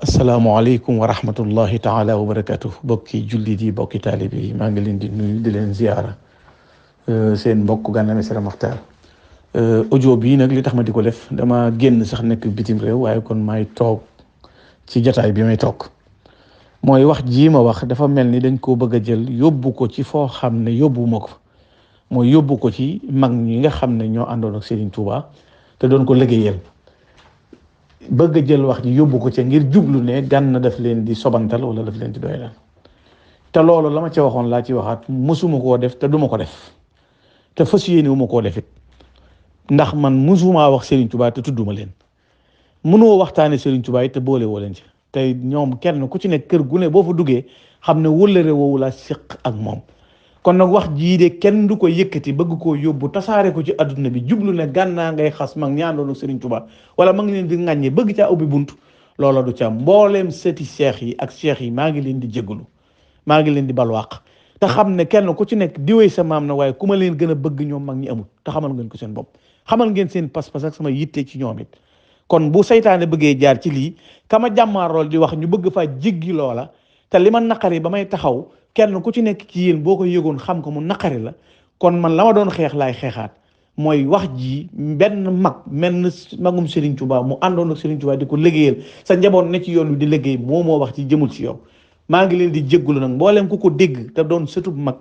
asalaamaaleykum wa rahmatullahi taala wa barakatuh bokki jullit yi bokki taalib yi maa ngi leen di nuyu di leen ziyaara seen mbokk Gana Messere Maxtaar audio bii nag li tax ma di ko def dama génn sax nekk bitim réew waaye kon may toog ci jataay bi may toog mooy wax jii ma wax dafa mel ni dañ koo bëgg a jël yóbbu ko ci foo xam ne yóbbu ma ko mooy yóbbu ko ci mag ñi nga xam ne ñoo àndoon ak Serigne Touba te doon ko liggéeyal bëgg a jël wax ji yóbbu ko ca ngir jublu ne Gana daf leen di sobantal wala daf leen di doyalal te loolu la ma ca waxoon laa ci waxaat mësuma koo def te duma ko def te fas yéene wu ma koo defit ndax man mësuma wax Serigne Touba te tudduma leen mënoo waxtaane Serigne Touba te boole woo leen ci te ñoom kenn ku ci nekk kër gu ne boo fa duggee xam ne wëllëre woowu laa séq ak moom kon nag wax jii de kenn du ko yëkkati bëgg koo yóbbu tasaare ko ci adduna bi jublu ne Gana ngay xas mag ñaandoon ak Serigne Touba wala mag leen di ŋàññe bëgg caa ubbi bunt loola du ca mbooleem seti cheikh yi ak cheikh yi maa ngi leen di jégalu maa ngi leen di balwaq te xam ne kenn ku ci nekk diwee sa maam na waaye ku ma leen gën a bëgg ñoom mag ñi amul te xamal ngeen ko seen bopp xamal ngeen seen pas-pas ak sama yitte ci ñoom it kon bu saytaane bëggee jaar ci lii kama jàmmaarool di wax ñu bëgg faa jéggi loola te li ma naqari ba may taxaw kenn ku ci nekk ci yéen boo ko yëgoon xam ko mu naqari la kon man la ma doon xeex laay xeexaat mooy wax ji benn mag magum Serigne Touba mu àndoon ak Serigne Touba di ko liggéeyal sa njaboot ne ci yoon wi di liggéey moo wax ci jëmul ci yow maa ngi leen di jéggulu nag mbooleem ku ko dégg te doon sëtub mag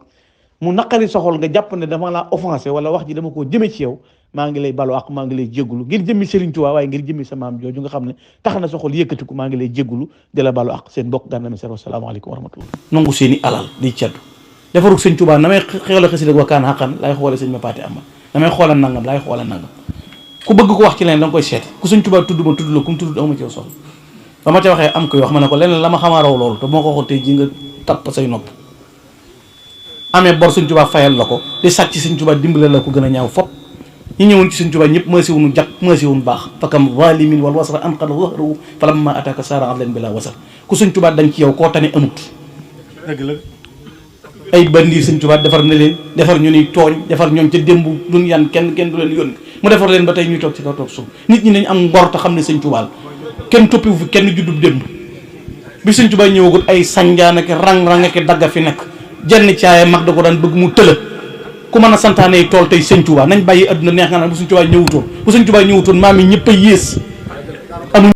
mu naqari soxol nga jàpp ne dama laa offensé wala wax ji dama koo jëme ci yow maa ngi lay balu ak maa ngi lay jéggulu ngir jëmmi Serigne Touba waaye ngir jëmmi sa maam jooju nga xam ne tax na soxol yëkkatiku maa ngi lay jéggulu di la balu ak seen mbokk Gana Messere wasalaamaaleykum wa rahmatullah nangu seeni alal di caddu defarug sëñ Touba na may xewle xasida wakkaan xaqan laay xoole sëñ ma paati ama na may xoola nangam laay xoola nangam ku bëgg ko wax ci leen da nga koy seeti ku sëñ Touba tudd ma tudd la ku mu tudd ama ci yow soxla ba ma ca waxee am koy wax ma ne ko leneen la ma xamaa raw loolu te moo ko waxoon tey ji nga tapp say nopp amee bor sëñ Touba fayal la ko di sàcc sëñ Touba dimbale la ko gën a ñaaw fop ñi ñëwoon ci sëñ Touba ñëpp maasi wuñu jag maasi wuñu baax fakam zalimin wal wasra an qad wahru falamma ataka sara adlan bila wasar ku sëñ Touba dañ ci yow koo tane amut dëgg la ay bandiir sëñ Touba defar na leen defar ñu ni tooñ defar ñoom ca démb duñ yan kenn du leen yónni mu defar leen ba tey ñuy toog ci kaw toog suuf nit ñi nañ am ngor te xam ne sëñ Touba kenn toppiwu fi kenn juddub démb bi sëñ Touba ñëwagut ay sanjaan ak rang-rang ak dagga fi nekk jenn caaye mag da ko daan bëgg mu tëla ku mën a santaane tool tey sëñ Touba nañ bàyyi adduna neex nga naan bu sëñ Touba ñëwutoon maam yi ñëpp a yées